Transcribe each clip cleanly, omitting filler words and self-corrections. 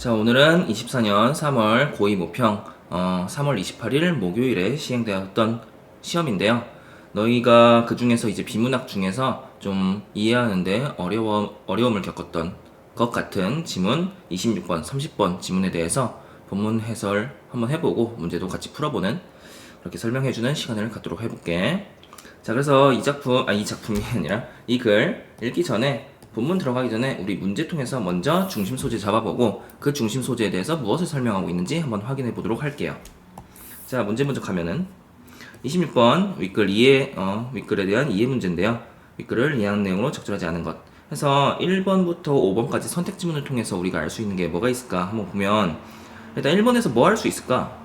자, 오늘은 24년 3월 고2 모평 3월 28일 목요일에 시행되었던 시험인데요. 너희가 그 중에서 이제 비문학 중에서 좀 이해하는데 어려움을 겪었던 것 같은 지문 26번, 30번 지문에 대해서 본문 해설 한번 해보고 문제도 같이 풀어보는 그렇게 설명해주는 시간을 갖도록 해볼게. 자, 그래서 이 작품이 아니라 이 글 읽기 전에 본문 들어가기 전에 우리 문제통에서 먼저 중심 소재 잡아보고 그 중심 소재에 대해서 무엇을 설명하고 있는지 한번 확인해 보도록 할게요. 자, 문제 먼저 가면은 26번 윗글에 대한 이해 문제인데요. 윗글을 이해하는 내용으로 적절하지 않은 것. 그래서 1번부터 5번까지 선택 지문을 통해서 우리가 알 수 있는 게 뭐가 있을까 한번 보면 일단 1번에서 뭐 할 수 있을까?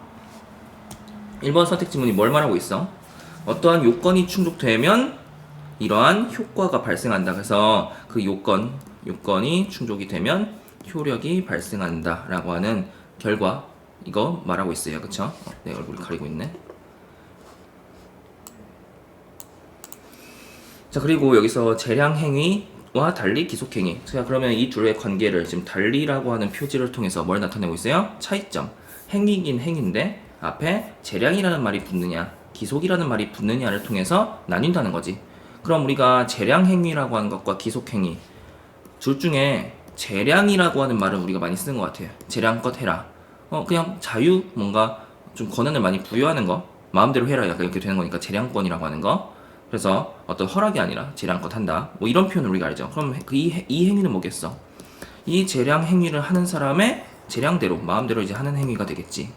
1번 선택 지문이 뭘 말하고 있어? 어떠한 요건이 충족되면 이러한 효과가 발생한다. 그래서 그 요건이 충족이 되면 효력이 발생한다 라고 하는 결과 이거 말하고 있어요. 그쵸? 내 얼굴이 가리고 있네. 자, 그리고 여기서 재량행위와 달리 기속행위. 자, 그러면 이 둘의 관계를 지금 달리라고 하는 표지를 통해서 뭘 나타내고 있어요? 차이점. 행위긴 행위인데 앞에 재량이라는 말이 붙느냐 기속이라는 말이 붙느냐를 통해서 나뉜다는 거지. 그럼 우리가 재량행위라고 하는 것과 기속행위 둘 중에 재량이라고 하는 말은 우리가 많이 쓰는 것 같아요. 재량껏 해라. 그냥 자유 뭔가 좀 권한을 많이 부여하는 거 마음대로 해라 약간 이렇게 되는 거니까 재량권이라고 하는 거. 그래서 어떤 허락이 아니라 재량껏 한다. 뭐 이런 표현을 우리가 알죠. 그럼 이 행위는 뭐겠어? 이 재량 행위를 하는 사람의 재량대로 마음대로 이제 하는 행위가 되겠지.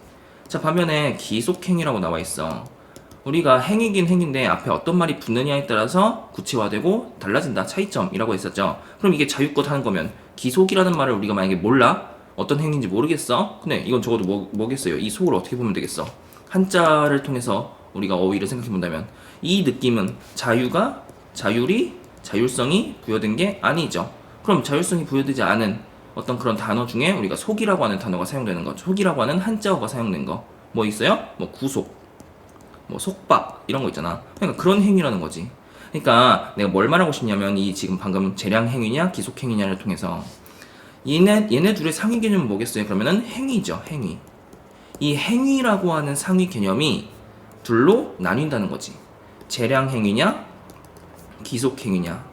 자, 반면에 기속행위라고 나와 있어. 우리가 행위긴 행위인데 앞에 어떤 말이 붙느냐에 따라서 구체화되고 달라진다. 차이점이라고 했었죠. 그럼 이게 자유껏 하는 거면 기속이라는 말을 우리가 만약에 몰라? 어떤 행위인지 모르겠어? 근데 이건 적어도 뭐겠어요? 이 속을 어떻게 보면 되겠어? 한자를 통해서 우리가 어휘를 생각해 본다면 이 느낌은 자율성이 부여된 게 아니죠. 그럼 자율성이 부여되지 않은 어떤 그런 단어 중에 우리가 속이라고 하는 단어가 사용되는 거, 속이라고 하는 한자어가 사용된 거 뭐 있어요? 뭐 구속, 뭐 속박 이런 거 있잖아. 그러니까 그런 행위라는 거지. 그러니까 내가 뭘 말하고 싶냐면 이 지금 방금 재량 행위냐 기속 행위냐를 통해서 얘네 둘의 상위 개념은 뭐겠어요? 그러면은 행위죠. 행위. 이 행위라고 하는 상위 개념이 둘로 나뉜다는 거지. 재량 행위냐 기속 행위냐.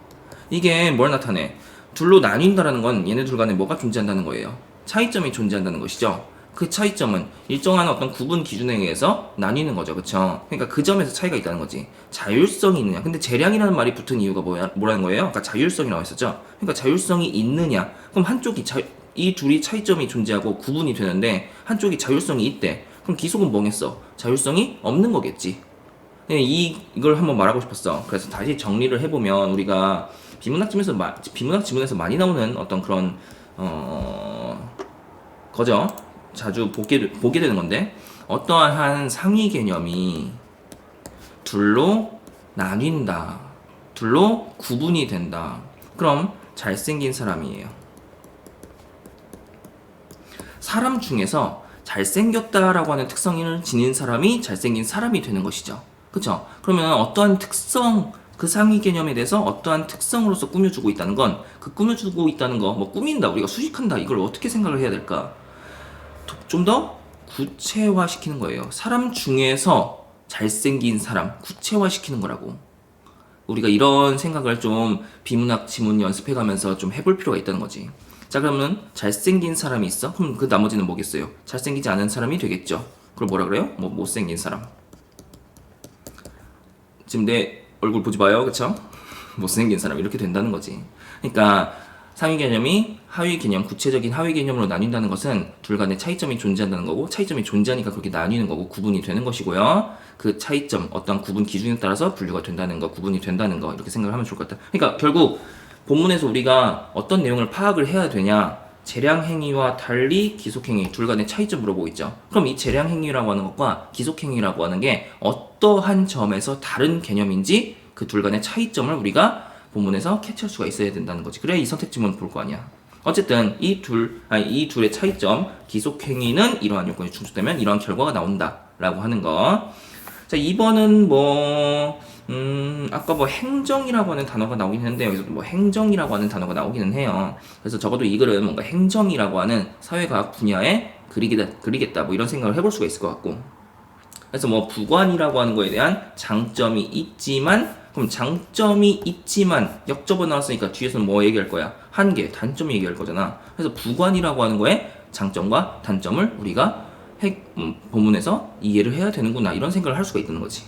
이게 뭘 나타내? 둘로 나뉜다라는 건 얘네 둘 간에 뭐가 존재한다는 거예요? 차이점이 존재한다는 것이죠. 그 차이점은 일정한 어떤 구분 기준에 의해서 나뉘는 거죠. 그쵸? 그러니까 그 점에서 차이가 있다는 거지. 자율성이 있느냐. 근데 재량이라는 말이 붙은 이유가 뭐라는 거예요? 아까 자율성이 나와 있었죠? 그러니까 자율성이 있느냐. 그럼 한쪽이 이 둘이 차이점이 존재하고 구분이 되는데 한쪽이 자율성이 있대. 그럼 기속은 뭐겠어? 자율성이 없는 거겠지. 이걸 한번 말하고 싶었어. 그래서 다시 정리를 해보면 우리가 비문학 지문에서 많이 나오는 어떤 그런 거죠. 자주 보게 되는 건데 어떠한 상위 개념이 둘로 나뉜다. 둘로 구분이 된다. 그럼 잘생긴 사람이에요. 사람 중에서 잘생겼다라고 하는 특성을 지닌 사람이 잘생긴 사람이 되는 것이죠. 그쵸? 그러면 어떠한 특성, 그 상위 개념에 대해서 어떠한 특성으로서 꾸며주고 있다는 건 그 꾸며주고 있다는 거, 뭐 꾸민다, 우리가 수식한다, 이걸 어떻게 생각을 해야 될까? 좀 더 구체화시키는 거예요. 사람 중에서 잘생긴 사람, 구체화시키는 거라고. 우리가 이런 생각을 좀 비문학 지문 연습해가면서 좀 해볼 필요가 있다는 거지. 자, 그러면 잘생긴 사람이 있어? 그럼 그 나머지는 뭐겠어요? 잘생기지 않은 사람이 되겠죠. 그걸 뭐라 그래요? 뭐 못생긴 사람. 지금 내 얼굴 보지 마요. 그쵸? 못생긴 사람 이렇게 된다는 거지. 그러니까 상위 개념이 하위 개념, 구체적인 하위 개념으로 나뉜다는 것은 둘 간의 차이점이 존재한다는 거고 차이점이 존재하니까 그렇게 나뉘는 거고 구분이 되는 것이고요. 그 차이점, 어떤 구분 기준에 따라서 분류가 된다는 거, 구분이 된다는 거 이렇게 생각을 하면 좋을 것 같다. 그러니까 결국 본문에서 우리가 어떤 내용을 파악을 해야 되냐 재량행위와 달리 기속행위 둘 간의 차이점 물어보고 있죠. 그럼 이 재량행위라고 하는 것과 기속행위라고 하는 게 어떠한 점에서 다른 개념인지 그 둘 간의 차이점을 우리가 본문에서 캐치할 수가 있어야 된다는 거지. 그래야 이 선택 지문을 볼 거 아니야. 어쨌든 이 둘의 차이점, 기속행위는 이러한 요건이 충족되면 이러한 결과가 나온다라고 하는 거. 자, 2번은 아까 뭐 행정이라고 하는 단어가 나오긴 했는데 여기서도 뭐 행정이라고 하는 단어가 나오기는 해요. 그래서 적어도 이 글은 뭔가 행정이라고 하는 사회과학 분야에 그리겠다 뭐 이런 생각을 해볼 수가 있을 것 같고. 그래서 뭐 부관이라고 하는 거에 대한 장점이 있지만, 그럼 장점이 있지만 역접어 나왔으니까 뒤에서는 뭐 얘기할 거야? 한계, 단점 얘기할 거잖아. 그래서 부관이라고 하는 거에 장점과 단점을 우리가 본문에서 이해를 해야 되는구나 이런 생각을 할 수가 있다는 거지.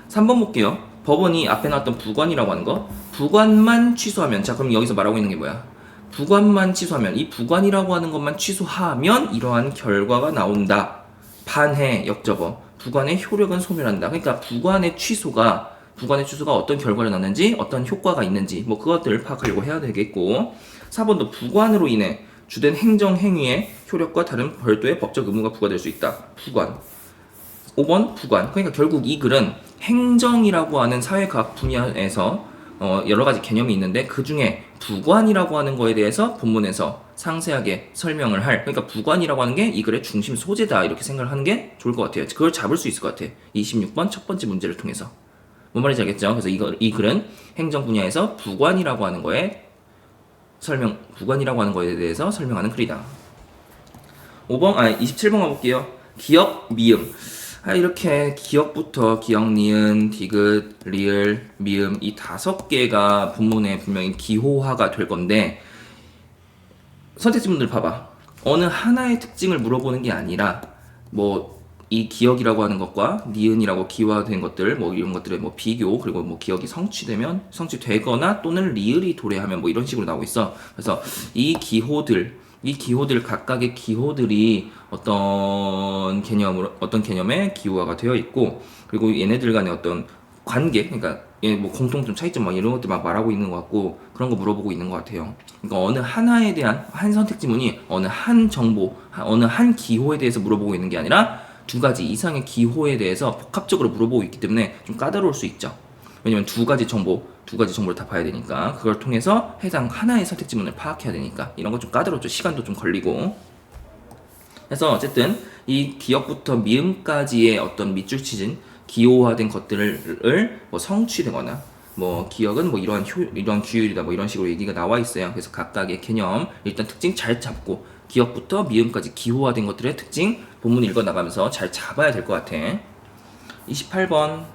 3번 볼게요. 법원이 앞에 나왔던 부관이라고 하는 거, 부관만 취소하면, 자 그럼 여기서 말하고 있는 게 뭐야? 부관만 취소하면, 이 부관이라고 하는 것만 취소하면 이러한 결과가 나온다. 반해, 역접어. 부관의 효력은 소멸한다. 그러니까 부관의 취소가 어떤 결과를 낳는지, 어떤 효과가 있는지, 뭐 그것들을 파악하려고 해야 되겠고, 4번도 부관으로 인해 주된 행정 행위의 효력과 다른 별도의 법적 의무가 부과될 수 있다. 부관. 5번 부관. 그러니까 결국 이 글은 행정이라고 하는 사회과학 분야에서 여러 가지 개념이 있는데 그 중에 부관이라고 하는 거에 대해서 본문에서 상세하게 설명을 할, 그러니까 부관이라고 하는 게 이 글의 중심 소재다 이렇게 생각을 하는 게 좋을 것 같아요. 그걸 잡을 수 있을 것 같아. 26번 첫 번째 문제를 통해서. 뭔 말인지 알겠죠? 그래서 이 글은 행정 분야에서 부관이라고 하는 거에 대해서 설명하는 글이다. 27번 가볼게요. 기역, 미음. 이렇게 기역부터 기역, 니은, 디귿, 리을, 미음 이 5개가 본문에 분명히 기호화가 될 건데, 선택지문들 봐봐. 어느 하나의 특징을 물어보는 게 아니라 뭐 이 기역이라고 하는 것과 니은이라고 기호화된 것들 뭐 이런 것들의 뭐 비교, 그리고 뭐 기역이 성취되거나 또는 리을이 도래하면 뭐 이런 식으로 나오고 있어. 그래서 이 기호들 각각의 기호들이 어떤 개념의 기호화가 되어 있고, 그리고 얘네들 간의 어떤 관계, 그러니까 뭐 공통점, 차이점 막 이런 것들 막 말하고 있는 것 같고, 그런 거 물어보고 있는 것 같아요. 그러니까 어느 하나에 대한 한 선택 지문이 어느 한 정보, 어느 한 기호에 대해서 물어보고 있는 게 아니라 2가지 이상의 기호에 대해서 복합적으로 물어보고 있기 때문에 좀 까다로울 수 있죠. 왜냐면 2가지 정보를 다 봐야 되니까, 그걸 통해서 해당 하나의 선택 지문을 파악해야 되니까 이런 거 좀 까다롭죠. 시간도 좀 걸리고. 그래서 어쨌든 이 기역부터 미음까지의 어떤 밑줄 치진 기호화된 것들을 뭐 성취되거나, 뭐 기역은 뭐 이러한 규율이다 뭐 이런 식으로 얘기가 나와 있어요. 그래서 각각의 개념 일단 특징 잘 잡고, 기역부터 미음까지 기호화된 것들의 특징 본문 읽어 나가면서 잘 잡아야 될 것 같아. 28번.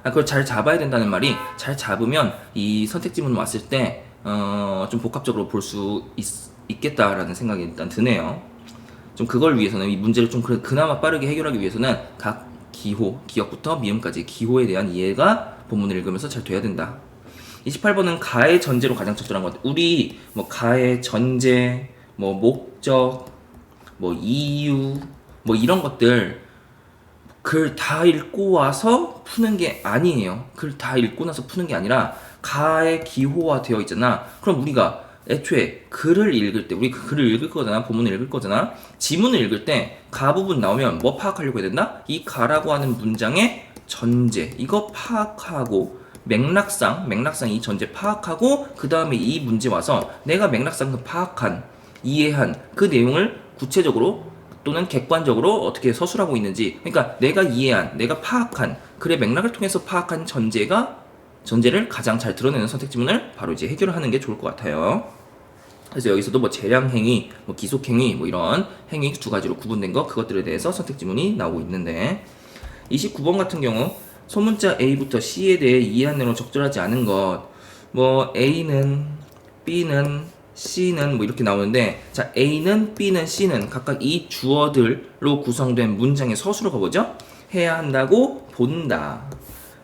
그걸 잘 잡아야 된다는 말이, 잘 잡으면 이 선택 지문 왔을 때 좀 복합적으로 볼 수 있겠다라는 생각이 일단 드네요. 좀 그걸 위해서는, 이 문제를 좀 그나마 빠르게 해결하기 위해서는 각 기역부터 미음까지 기호에 대한 이해가 본문을 읽으면서 잘 돼야 된다. 28번은 가의 전제로 가장 적절한 것 같아요. 우리 뭐 가의 전제, 뭐 목적, 뭐 이유, 뭐 이런 것들 글 다 읽고 와서 푸는 게 아니에요. 글 다 읽고 나서 푸는 게 아니라 가의 기호화 되어 있잖아. 그럼 우리가 애초에 글을 읽을 때, 우리 글을 읽을 거잖아, 본문을 읽을 거잖아. 지문을 읽을 때 가 부분 나오면 뭐 파악하려고 해야 된다? 이 가라고 하는 문장의 전제, 이거 파악하고, 맥락상 이 전제 파악하고, 그 다음에 이 문제 와서 내가 맥락상 이해한 그 내용을 구체적으로 또는 객관적으로 어떻게 서술하고 있는지, 그러니까 내가 파악한 글의 맥락을 통해서 파악한 전제를 가장 잘 드러내는 선택 지문을 바로 이제 해결을 하는 게 좋을 것 같아요. 그래서 여기서도 뭐 재량행위, 뭐 기속행위, 뭐 이런 행위 2가지로 구분된 거, 그것들에 대해서 선택 지문이 나오고 있는데, 29번 같은 경우 소문자 A부터 C에 대해 이해한 내용 적절하지 않은 것, 뭐 A는, B는, C는 뭐 이렇게 나오는데, 자 A는, B는, C는 각각 이 주어들로 구성된 문장의 서술을 가보죠. 해야 한다고 본다.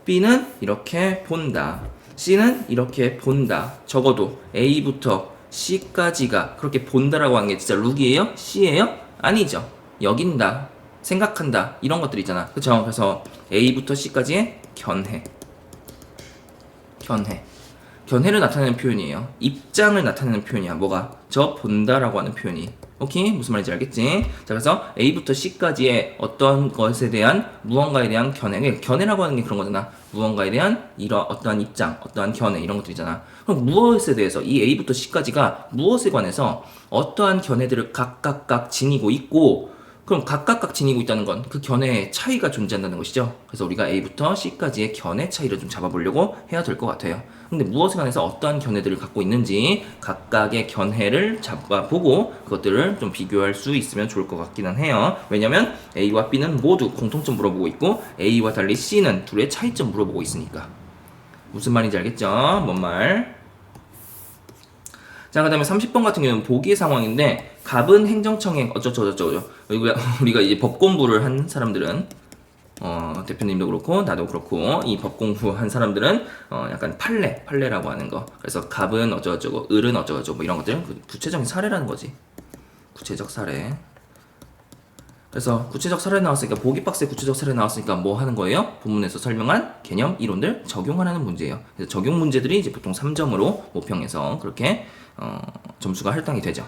B는 이렇게 본다. C는 이렇게 본다. 적어도 A부터 C까지가 그렇게 본다라고 하는 게 진짜 룩이에요? C예요? 아니죠. 여긴다, 생각한다, 이런 것들 있잖아. 그쵸? 그래서 A부터 C까지의 견해를 나타내는 표현이에요. 입장을 나타내는 표현이야. 뭐가? 저 본다라고 하는 표현이. 오케이? 무슨 말인지 알겠지? 자, 그래서 A부터 C까지의 어떤 것에 대한 무언가에 대한 견해라고 하는 게 그런 거잖아. 무언가에 대한 어떠한 입장, 어떠한 견해, 이런 것들이잖아. 그럼 무엇에 대해서, 이 A부터 C까지가 무엇에 관해서 어떠한 견해들을 각각 지니고 있고, 그럼 각각 지니고 있다는 건 그 견해의 차이가 존재한다는 것이죠. 그래서 우리가 A부터 C까지의 견해 차이를 좀 잡아보려고 해야 될 것 같아요. 근데 무엇에 관해서 어떠한 견해들을 갖고 있는지 각각의 견해를 잡아보고 그것들을 좀 비교할 수 있으면 좋을 것 같기는 해요. 왜냐면 A와 B는 모두 공통점 물어보고 있고 A와 달리 C는 둘의 차이점 물어보고 있으니까. 무슨 말인지 알겠죠? 뭔 말? 자, 그 다음에 30번 같은 경우는 보기 상황인데, 갑은 행정청에 어쩌저쩌죠. 우리가 이제 법 공부를 한 사람들은, 대표님도 그렇고, 나도 그렇고, 이 법 공부한 사람들은, 약간 판례라고 하는 거. 그래서 갑은 어쩌고저쩌고, 을은 어쩌고저쩌고, 뭐 이런 것들, 구체적인 사례라는 거지. 구체적 사례. 그래서 구체적 사례 나왔으니까, 보기 박스에 구체적 사례 나왔으니까 뭐 하는 거예요? 본문에서 설명한 개념, 이론들 적용하라는 문제예요. 그래서 적용 문제들이 이제 보통 3점으로 모평해서 그렇게 점수가 할당이 되죠.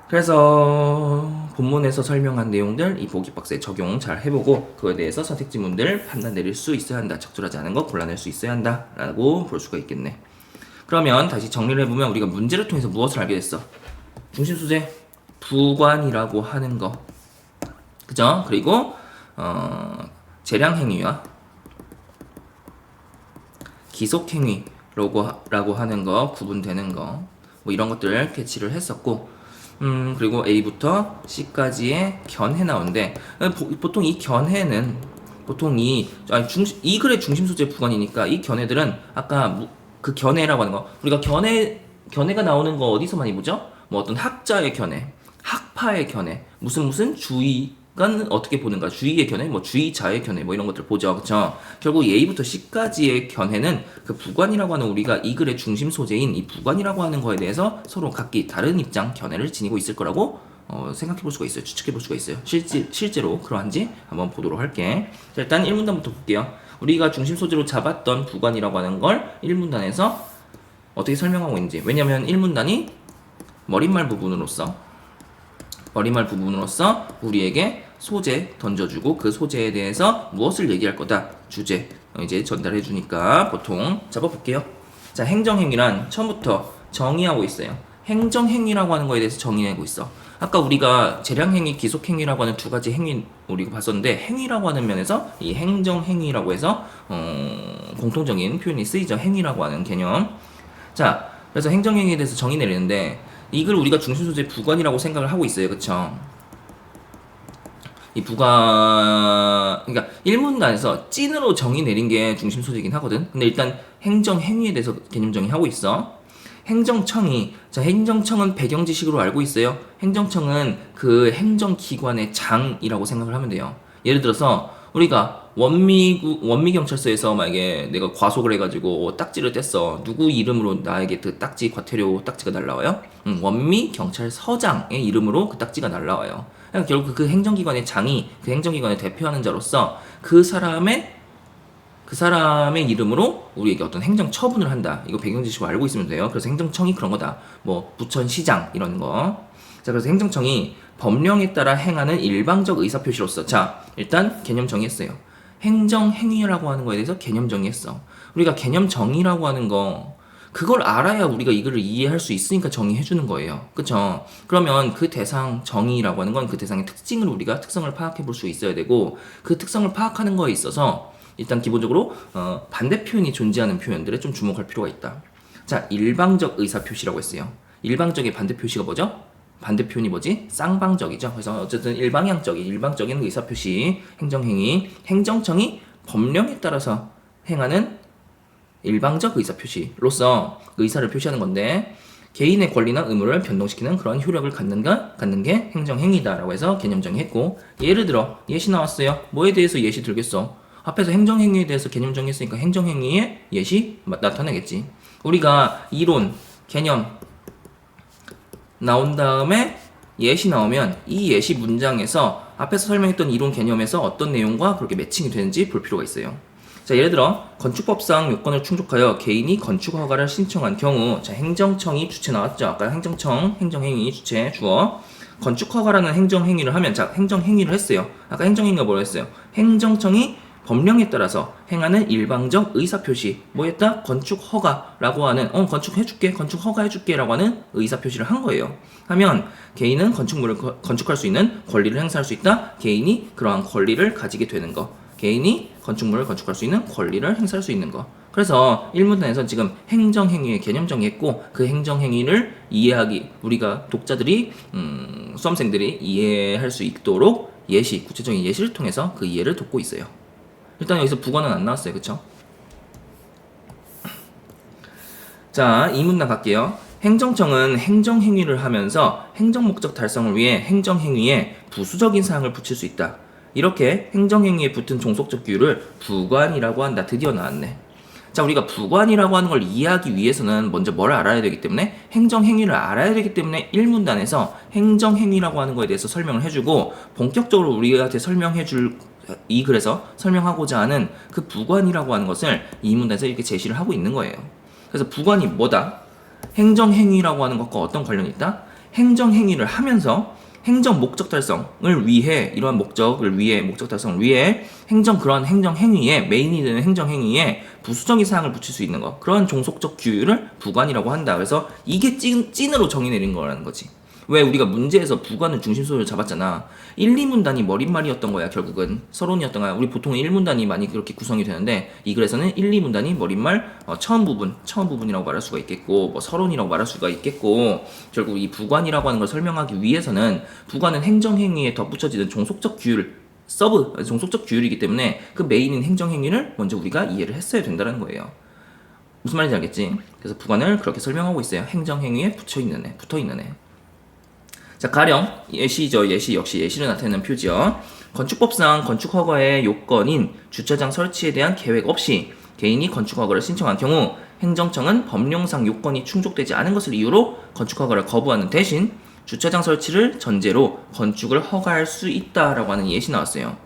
그래서 본문에서 설명한 내용들 이 보기 박스에 적용 잘 해보고 그거에 대해서 선택 지문들 판단 내릴 수 있어야 한다. 적절하지 않은 거 골라낼 수 있어야 한다 라고 볼 수가 있겠네. 그러면 다시 정리를 해보면 우리가 문제를 통해서 무엇을 알게 됐어? 중심 소재 부관이라고 하는 거, 그죠? 그리고 재량 행위와 기속 행위라고 하는 거, 구분되는 거, 뭐 이런 것들을 캐치를 했었고, 그리고 A부터 C까지의 견해 나오는데, 보통 이 견해는 보통 이 글의 중심 소재 부관이니까 이 견해들은 아까 그 견해라고 하는 거, 우리가 견해가 나오는 거 어디서 많이 보죠? 뭐 어떤 학자의 견해, 학파의 견해, 무슨 주의가 어떻게 보는가, 주의의 견해, 뭐 주의자의 견해, 뭐 이런 것들 보죠, 그쵸? 결국 A부터 C까지의 견해는 그 부관이라고 하는 우리가 이 글의 중심 소재인 이 부관이라고 하는 거에 대해서 서로 각기 다른 입장, 견해를 지니고 있을 거라고 생각해 볼 수가 있어요. 추측해 볼 수가 있어요. 실제로 그러한지 한번 보도록 할게. 자, 일단 1문단부터 볼게요. 우리가 중심 소재로 잡았던 부관이라고 하는 걸 1문단에서 어떻게 설명하고 있는지. 왜냐면 1문단이 머릿말 부분으로서 우리에게 소재 던져주고 그 소재에 대해서 무엇을 얘기할 거다. 주제 이제 전달해 주니까 보통 잡아볼게요. 자, 행정행위란 처음부터 정의하고 있어요. 행정행위라고 하는 거에 대해서 정의하고 있어. 아까 우리가 재량행위, 기속행위라고 하는 두 가지 행위 우리가 봤었는데, 행위라고 하는 면에서 이 행정행위라고 해서 공통적인 표현이 쓰이죠. 행위라고 하는 개념. 자, 그래서 행정행위에 대해서 정의 내리는데 이걸 우리가 중심 소재 부관이라고 생각을 하고 있어요. 그쵸? 이 부관, 그러니까 1문단에서 찐으로 정의 내린 게 중심 소재이긴 하거든. 근데 일단 행정행위에 대해서 개념 정의하고 있어. 행정청은 배경지식으로 알고 있어요. 행정청은 그 행정기관의 장이라고 생각을 하면 돼요. 예를 들어서 우리가 원미경찰서에서 만약에 내가 과속을 해가지고 딱지를 뗐어. 누구 이름으로 나에게 그 딱지, 과태료 딱지가 날라와요? 원미경찰서장의 이름으로 그 딱지가 날라와요. 그러니까 결국 그 행정기관의 장이 그 행정기관을 대표하는 자로서 그 사람의 이름으로 우리에게 어떤 행정 처분을 한다. 이거 배경지식으로 알고 있으면 돼요. 그래서 행정청이 그런 거다. 뭐 부천시장 이런 거. 자, 그래서 행정청이 법령에 따라 행하는 일방적 의사표시로서, 자, 일단 개념 정의했어요. 행정행위라고 하는 거에 대해서 개념 정의했어. 우리가 개념 정의라고 하는 거, 그걸 알아야 우리가 이거를 이해할 수 있으니까 정의해주는 거예요. 그쵸? 그러면 그 대상 정의라고 하는 건 그 대상의 특성을 파악해 볼 수 있어야 되고, 그 특성을 파악하는 거에 있어서 일단 기본적으로 반대 표현이 존재하는 표현들에 좀 주목할 필요가 있다. 자, 일방적 의사표시라고 했어요. 일방적의 반대 표시가 뭐죠? 반대 표현이 뭐지? 쌍방적이죠. 그래서 어쨌든 일방적인 의사표시, 행정행위, 행정청이 법령에 따라서 행하는 일방적 의사표시로서 의사를 표시하는 건데, 개인의 권리나 의무를 변동시키는 그런 효력을 갖는 게 행정행위다라고 해서 개념 정의했고, 예를 들어 예시 나왔어요. 뭐에 대해서 예시 들겠어? 앞에서 행정행위에 대해서 개념 정의했으니까 행정행위의 예시 나타내겠지. 우리가 이론, 개념 나온 다음에 예시 나오면 이 예시 문장에서 앞에서 설명했던 이론 개념에서 어떤 내용과 그렇게 매칭이 되는지 볼 필요가 있어요. 자, 예를 들어 건축법상 요건을 충족하여 개인이 건축 허가를 신청한 경우, 자, 행정청이 주체 나왔죠. 아까 행정행위 주체 주어. 건축 허가라는 행정행위를 하면, 자, 행정행위를 했어요. 아까 행정행위가 뭐라 했어요? 행정청이 법령에 따라서 행하는 일방적 의사표시, 뭐였다? 건축 허가라고 하는, 건축해줄게, 건축 허가해줄게 라고 하는 의사표시를 한 거예요. 하면 개인은 건축물을 건축할 수 있는 권리를 행사할 수 있다. 개인이 그러한 권리를 가지게 되는 거. 개인이 건축물을 건축할 수 있는 권리를 행사할 수 있는 거. 그래서 1문단에서 지금 행정행위의 개념 정의했고, 그 행정행위를 이해하기, 우리가 독자들이 수험생들이 이해할 수 있도록 예시, 구체적인 예시를 통해서 그 이해를 돕고 있어요. 일단 여기서 부관은 안 나왔어요. 그쵸? 자, 2문단 갈게요. 행정청은 행정행위를 하면서 행정목적 달성을 위해 행정행위에 부수적인 사항을 붙일 수 있다. 이렇게 행정행위에 붙은 종속적 규율을 부관이라고 한다. 드디어 나왔네. 자, 우리가 부관이라고 하는 걸 이해하기 위해서는 먼저 뭘 알아야 되기 때문에 행정행위를 알아야 되기 때문에 1문단에서 행정행위라고 하는 거에 대해서 설명을 해주고, 본격적으로 우리한테 설명해줄 이 글에서 설명하고자 하는 그 부관이라고 하는 것을 2문단에서 이렇게 제시를 하고 있는 거예요. 그래서 부관이 뭐다? 행정행위라고 하는 것과 어떤 관련이 있다? 행정행위를 하면서 행정 목적 달성을 위해, 이러한 목적을 위해, 목적 달성을 위해 그러한 행정행위에, 메인이 되는 행정행위에 부수적인 사항을 붙일 수 있는 거, 그러한 종속적 규율을 부관이라고 한다. 그래서 이게 찐으로 정의 내린 거라는 거지. 왜 우리가 문제에서 부관을 중심소리로 잡았잖아. 1, 2문단이 머릿말이었던 거야. 결국은 서론이었던 거야. 우리 보통 1문단이 많이 그렇게 구성이 되는데, 이 글에서는 1, 2문단이 머릿말, 처음 부분이라고 말할 수가 있겠고, 뭐 서론이라고 말할 수가 있겠고, 결국 이 부관이라고 하는 걸 설명하기 위해서는 부관은 행정행위에 덧붙여지는 종속적 규율이기 때문에 그 메인인 행정행위를 먼저 우리가 이해를 했어야 된다는 거예요. 무슨 말인지 알겠지? 그래서 부관을 그렇게 설명하고 있어요. 행정행위에 붙어 있는 애. 자, 가령 예시죠. 예시 역시 예시를 나타내는 표지요. 건축법상 건축허가의 요건인 주차장 설치에 대한 계획 없이 개인이 건축허가를 신청한 경우 행정청은 법령상 요건이 충족되지 않은 것을 이유로 건축허가를 거부하는 대신 주차장 설치를 전제로 건축을 허가할 수 있다라고 하는 예시 나왔어요.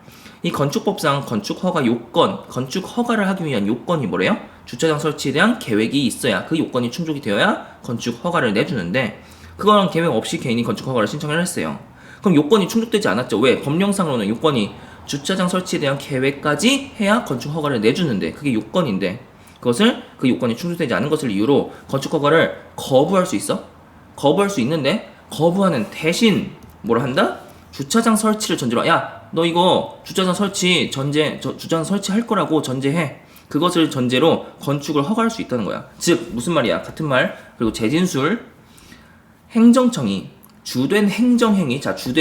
이 건축법상 건축허가 요건, 건축허가를 하기 위한 요건이 뭐래요? 주차장 설치에 대한 계획이 있어야, 그 요건이 충족이 되어야 건축허가를 내주는데, 그거랑 계획 없이 개인이 건축허가를 신청을 했어요. 그럼 요건이 충족되지 않았죠. 왜? 법령상으로는 요건이 주차장 설치에 대한 계획까지 해야 건축허가를 내주는데, 그게 요건인데, 그 요건이 충족되지 않은 것을 이유로 건축허가를 거부할 수 있어? 거부할 수 있는데, 거부하는 대신 뭐라 한다? 주차장 설치를 전제로, 야, 너 이거 주차장 설치할 거라고 전제해. 그것을 전제로 건축을 허가할 수 있다는 거야. 즉 무슨 말이야? 같은 말. 그리고 재진술, 행정청이 주된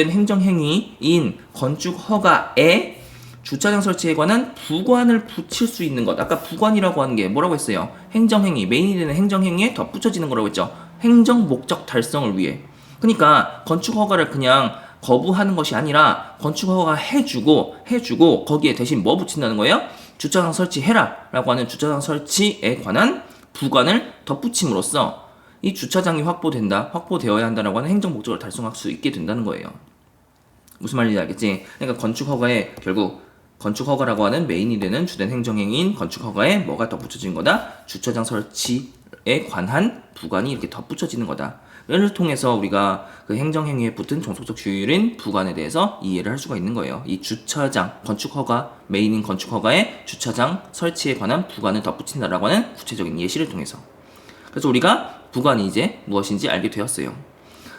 행정행위인 건축 허가에 주차장 설치에 관한 부관을 붙일 수 있는 것. 아까 부관이라고 하는 게 뭐라고 했어요? 행정행위, 메인이 되는 행정행위에 덧붙여지는 거라고 했죠. 행정 목적 달성을 위해. 그러니까 건축 허가를 그냥 거부하는 것이 아니라 건축 허가 해주고 거기에 대신 뭐 붙인다는 거예요? 주차장 설치해라 라고 하는 주차장 설치에 관한 부관을 덧붙임으로써 이 주차장이 확보되어야 한다라고 하는 행정 목적을 달성할 수 있게 된다는 거예요. 무슨 말인지 알겠지? 그러니까 건축허가에 결국 건축허가라고 하는 메인이 되는 주된 행정행위인 건축허가에 뭐가 덧붙여진 거다? 주차장 설치에 관한 부관이 이렇게 덧붙여지는 거다. 이를 통해서 우리가 그 행정행위에 붙은 종속적 규율인 부관에 대해서 이해를 할 수가 있는 거예요. 이 주차장, 건축허가, 메인인 건축허가에 주차장 설치에 관한 부관을 덧붙인다라고 하는 구체적인 예시를 통해서. 그래서 우리가 부관이 이제 무엇인지 알게 되었어요.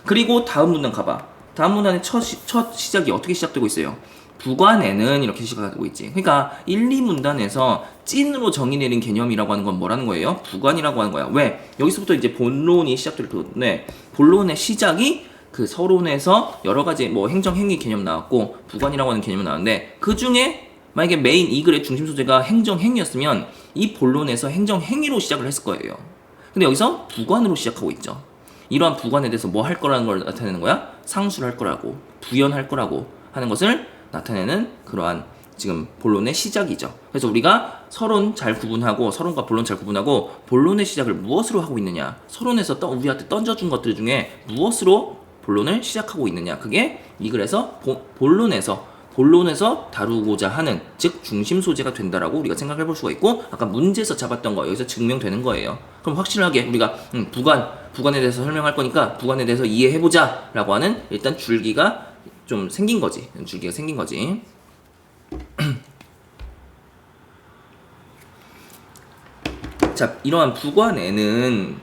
그리고 다음 문단 가봐. 다음 문단의 첫 시작이 어떻게 시작되고 있어요? 부관에는 이렇게 시작하고 있지. 그러니까 1, 2문단에서 찐으로 정의 내린 개념이라고 하는 건 뭐라는 거예요? 부관이라고 하는 거야. 왜? 여기서부터 이제 본론이 시작될 텐데, 본론의 시작이 그 서론에서 여러 가지 뭐 행정행위 개념 나왔고 부관이라고 하는 개념이 나왔는데, 그 중에 만약에 메인 이 글의 중심 소재가 행정행위였으면 이 본론에서 행정행위로 시작을 했을 거예요. 근데 여기서 부관으로 시작하고 있죠. 이러한 부관에 대해서 뭐 할 거라는 걸 나타내는 거야? 상수를 할 거라고, 부연할 거라고 하는 것을 나타내는 그러한 지금 본론의 시작이죠. 그래서 우리가 서론과 본론 잘 구분하고 본론의 시작을 무엇으로 하고 있느냐, 서론에서 우리한테 던져준 것들 중에 무엇으로 본론을 시작하고 있느냐, 그게 이 글에서 본론에서 다루고자 하는, 즉 중심 소재가 된다라고 우리가 생각해 볼 수가 있고, 아까 문제에서 잡았던 거 여기서 증명되는 거예요. 그럼 확실하게 우리가 부관에 대해서 설명할 거니까 부관에 대해서 이해해 보자 라고 하는 일단 줄기가 생긴 거지. 자, 이러한 부관에는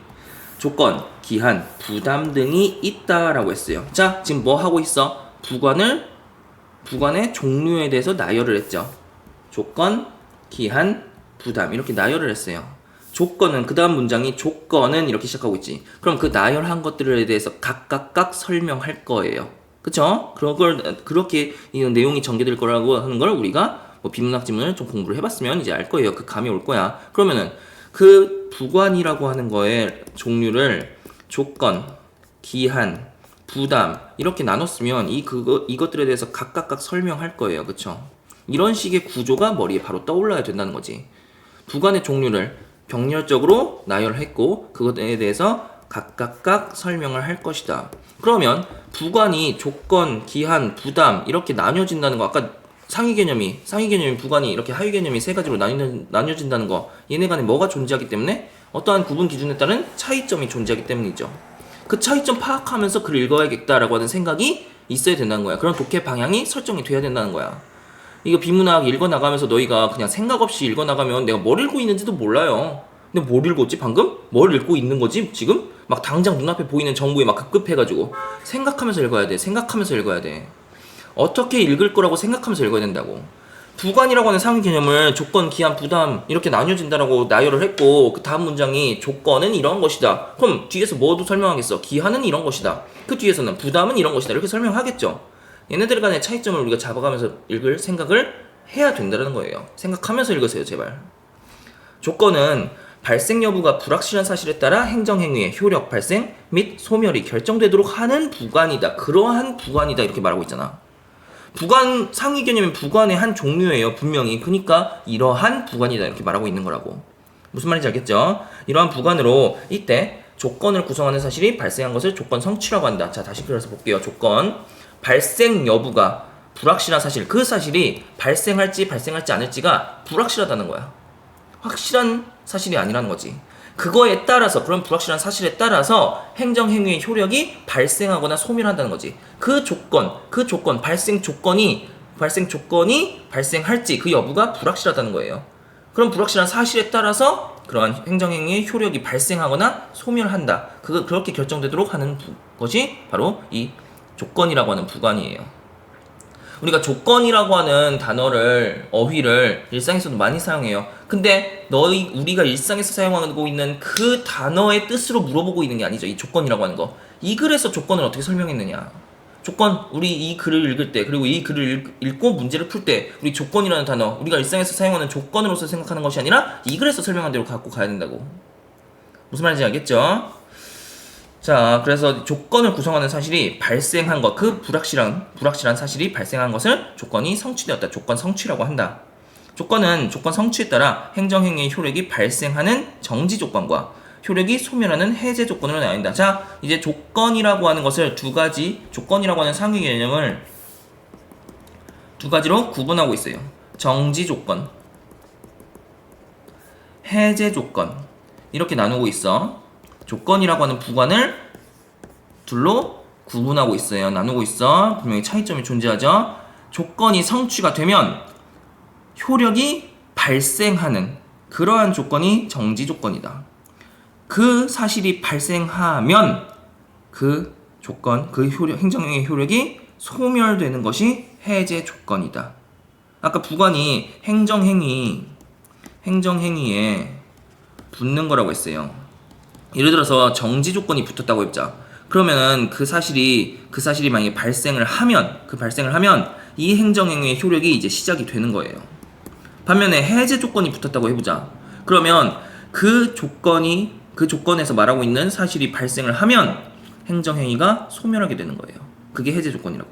조건, 기한, 부담 등이 있다라고 했어요. 자, 지금 뭐 하고 있어? 부관의 종류에 대해서 나열을 했죠. 조건, 기한, 부담 이렇게 나열을 했어요. 조건은 그 다음 문장이 조건은 이렇게 시작하고 있지. 그럼 그 나열한 것들에 대해서 각각 설명할 거예요. 그쵸? 그렇게 이 내용이 전개될 거라고 하는 걸 우리가 뭐 비문학 지문을 좀 공부를 해봤으면 이제 알 거예요. 그 감이 올 거야. 그러면은 그 부관이라고 하는 거의 종류를 조건, 기한, 부담 이렇게 나눴으면 이것들에 대해서 각각 설명할 거예요. 그쵸? 이런 식의 구조가 머리에 바로 떠올라야 된다는 거지. 부관의 종류를 병렬적으로 나열했고 그것에 대해서 각각 설명을 할 것이다. 그러면 부관이 조건, 기한, 부담 이렇게 나뉘어진다는 거 아까 상위 개념이 부관이 이렇게 하위 개념이 세 가지로 나뉘어진다는 거 얘네 간에 뭐가 존재하기 때문에 어떠한 구분 기준에 따른 차이점이 존재하기 때문이죠. 그 차이점 파악하면서 글을 읽어야겠다라고 하는 생각이 있어야 된다는 거야. 그런 독해 방향이 설정이 돼야 된다는 거야. 이거 비문학 읽어나가면서 너희가 그냥 생각 없이 읽어나가면 내가 뭘 읽고 있는지도 몰라요. 근데 뭘 읽었지 방금? 뭘 읽고 있는 거지 지금? 막 당장 눈앞에 보이는 정보에 막 급급해가지고 생각하면서 읽어야 돼. 어떻게 읽을 거라고 생각하면서 읽어야 된다고. 부관이라고 하는 상위 개념을 조건, 기한, 부담 이렇게 나뉘어진다라고 나열을 했고 그 다음 문장이 조건은 이런 것이다. 그럼 뒤에서 뭐도 설명하겠어? 기한은 이런 것이다. 그 뒤에서는 부담은 이런 것이다. 이렇게 설명하겠죠. 얘네들 간의 차이점을 우리가 잡아가면서 읽을 생각을 해야 된다는 거예요. 생각하면서 읽으세요, 제발. 조건은 발생 여부가 불확실한 사실에 따라 행정행위의 효력 발생 및 소멸이 결정되도록 하는 부관이다. 그러한 부관이다. 이렇게 말하고 있잖아. 부관, 상위 개념은 부관의 한 종류예요. 분명히. 그러니까 이러한 부관이다. 이렇게 말하고 있는 거라고. 무슨 말인지 알겠죠? 이러한 부관으로 이때 조건을 구성하는 사실이 발생한 것을 조건 성취라고 한다. 자, 다시 그래서 볼게요. 조건. 발생 여부가 불확실한 사실. 그 사실이 발생할지 않을지가 불확실하다는 거야. 확실한 사실이 아니라는 거지. 그거에 따라서 그런 불확실한 사실에 따라서 행정행위의 효력이 발생하거나 소멸한다는 거지. 그 조건 발생 조건이 발생할지 그 여부가 불확실하다는 거예요. 그런 불확실한 사실에 따라서 그러한 행정행위의 효력이 발생하거나 소멸한다. 그렇게 결정되도록 하는 것이 바로 이 조건이라고 하는 부관이에요. 우리가 조건이라고 하는 단어를 어휘를 일상에서도 많이 사용해요. 근데 우리가 일상에서 사용하고 있는 그 단어의 뜻으로 물어보고 있는 게 아니죠. 이 조건이라고 하는 거. 이 글에서 조건을 어떻게 설명했느냐. 조건, 우리 이 글을 읽을 때 그리고 이 글을 읽고 문제를 풀 때 우리 조건이라는 단어, 우리가 일상에서 사용하는 조건으로서 생각하는 것이 아니라 이 글에서 설명한 대로 갖고 가야 된다고. 무슨 말인지 알겠죠? 자, 그래서 조건을 구성하는 사실이 발생한 것, 그 불확실한 사실이 발생한 것을 조건이 성취되었다. 조건 성취라고 한다. 조건은 조건 성취에 따라 행정행위의 효력이 발생하는 정지 조건과 효력이 소멸하는 해제 조건으로 나뉜다. 자, 이제 조건이라고 하는 것을 조건이라고 하는 상위 개념을 두 가지로 구분하고 있어요. 정지 조건, 해제 조건. 이렇게 나누고 있어. 조건이라고 하는 부관을 둘로 구분하고 있어요. 나누고 있어. 분명히 차이점이 존재하죠. 조건이 성취가 되면 효력이 발생하는 그러한 조건이 정지 조건이다. 그 사실이 발생하면 그 조건, 행정행위의 효력이 소멸되는 것이 해제 조건이다. 아까 부관이 행정행위에 붙는 거라고 했어요. 예를 들어서 정지 조건이 붙었다고 해보자. 그러면은 그 사실이 만약에 발생을 하면 이 행정행위의 효력이 이제 시작이 되는 거예요. 반면에 해제 조건이 붙었다고 해보자. 그러면 그 조건에서 말하고 있는 사실이 발생을 하면 행정행위가 소멸하게 되는 거예요. 그게 해제 조건이라고.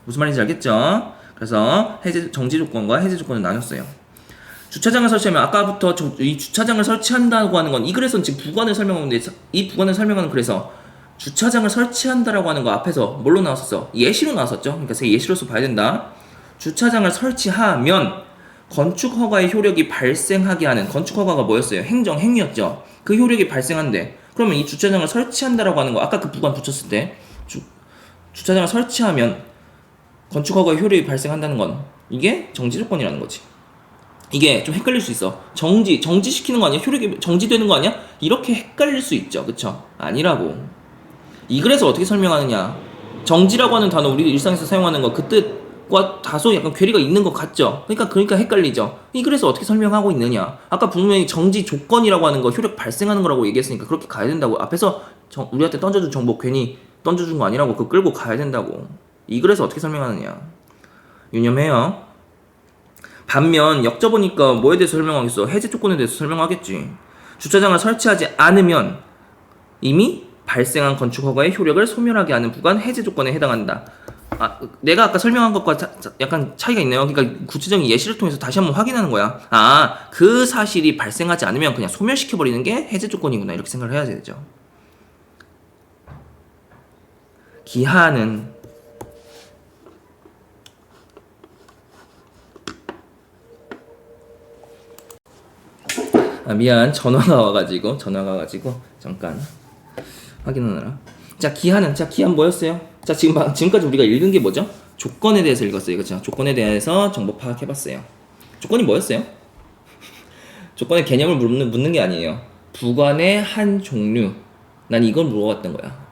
무슨 말인지 알겠죠? 그래서 정지 조건과 해제 조건을 나눴어요. 주차장을 설치하면 아까부터 이 주차장을 설치한다고 하는 건 이 글에서는 지금 부관을 설명하는데 이 부관을 설명하는 글에서 주차장을 설치한다라고 하는 거 앞에서 뭘로 나왔었어? 예시로 나왔었죠. 그러니까 예시로서 봐야 된다. 주차장을 설치하면 건축허가의 효력이 발생하게 하는 건축허가가 뭐였어요? 행정행위였죠. 그 효력이 발생한대. 그러면 이 주차장을 설치한다라고 하는 거 아까 그 부관 붙였을 때 주차장을 설치하면 건축허가의 효력이 발생한다는 건 이게 정지 조건이라는 거지. 이게 좀 헷갈릴 수 있어. 정지시키는 거 아니야? 효력이 정지되는 거 아니야? 이렇게 헷갈릴 수 있죠. 그쵸? 아니라고. 이 글에서 어떻게 설명하느냐? 정지라고 하는 단어 우리 일상에서 사용하는 거 그 뜻과 다소 약간 괴리가 있는 것 같죠? 그러니까 헷갈리죠? 이 글에서 어떻게 설명하고 있느냐? 아까 분명히 정지 조건이라고 하는 거 효력 발생하는 거라고 얘기했으니까 그렇게 가야 된다고. 앞에서 우리한테 던져준 정보 괜히 던져준 거 아니라고. 그거 끌고 가야 된다고. 이 글에서 어떻게 설명하느냐? 유념해요. 반면 역접으니까 뭐에 대해서 설명하겠어? 해제 조건에 대해서 설명하겠지. 주차장을 설치하지 않으면 이미 발생한 건축 허가의 효력을 소멸하게 하는 부관 해제 조건에 해당한다. 내가 아까 설명한 것과 약간 차이가 있네요. 그러니까 구체적인 예시를 통해서 다시 한번 확인하는 거야. 그 사실이 발생하지 않으면 그냥 소멸시켜버리는 게 해제 조건이구나. 이렇게 생각을 해야 되죠. 기한은 미안, 전화가 와가지고 잠깐 확인하느라. 자, 기한 뭐였어요? 자, 지금까지 우리가 읽은 게 뭐죠? 조건에 대해서 읽었어요. 그렇죠? 조건에 대해서 정보 파악해봤어요. 조건이 뭐였어요? 조건의 개념을 묻는 게 아니에요. 부관의 한 종류. 난 이걸 물어봤던 거야.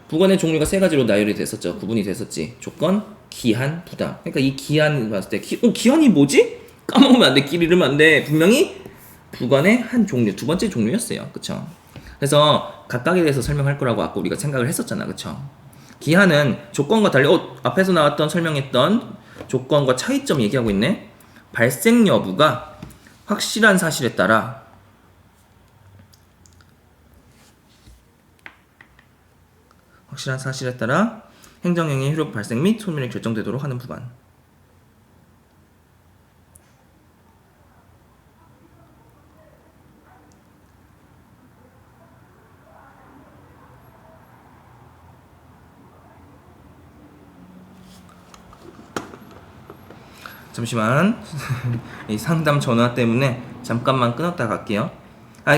부관의 종류가 세 가지로 나열이 됐었죠. 구분이 됐었지. 조건, 기한, 부당. 그러니까 이 기한 봤을 때 기한이 뭐지? 까먹으면 안 돼. 길 잃으면 안 돼. 분명히 부관의 한 종류, 두 번째 종류였어요. 그쵸? 그래서 각각에 대해서 설명할 거라고 아까 우리가 생각을 했었잖아. 그쵸? 기한은 조건과 달리 앞에서 나왔던 설명했던 조건과 차이점 얘기하고 있네. 발생 여부가 확실한 사실에 따라 행정행위의 효력 발생 및 소멸이 결정되도록 하는 부관. 잠시만. 이 상담 전화 때문에 잠깐만 끊었다 갈게요.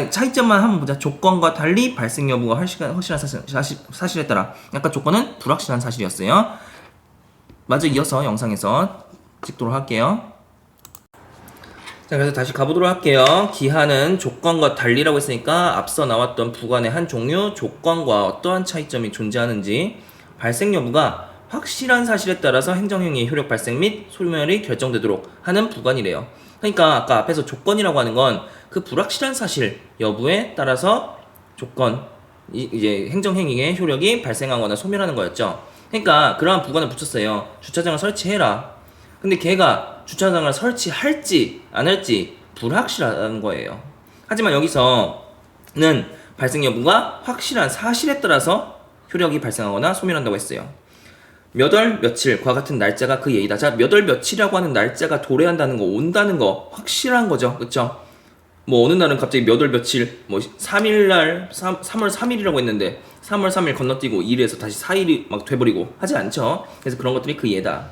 차이점만 한번 보자. 조건과 달리 발생 여부가 확실한 사실에 따라. 아까 조건은 불확실한 사실이었어요. 마저 이어서 영상에서 찍도록 할게요. 자, 그래서 다시 가보도록 할게요. 기한은 조건과 달리라고 했으니까 앞서 나왔던 부관의 한 종류, 조건과 어떠한 차이점이 존재하는지, 발생 여부가 확실한 사실에 따라서 행정행위의 효력 발생 및 소멸이 결정되도록 하는 부관이래요. 그러니까 아까 앞에서 조건이라고 하는 건 그 불확실한 사실 여부에 따라서 조건, 이제 행정행위의 효력이 발생하거나 소멸하는 거였죠. 그러니까 그러한 부관을 붙였어요. 주차장을 설치해라. 근데 걔가 주차장을 설치할지 안 할지 불확실한 거예요. 하지만 여기서는 발생 여부가 확실한 사실에 따라서 효력이 발생하거나 소멸한다고 했어요. 몇 월 며칠과 같은 날짜가 그 예이다. 자, 몇 월 며칠이라고 하는 날짜가 도래한다는 거, 온다는 거 확실한 거죠. 그쵸? 뭐 어느 날은 갑자기 몇 월 며칠, 뭐 3일날 3월 3일이라고 했는데 3월 3일 건너뛰고 2일에서 다시 4일이 막 돼버리고 하지 않죠. 그래서 그런 것들이 그 예다.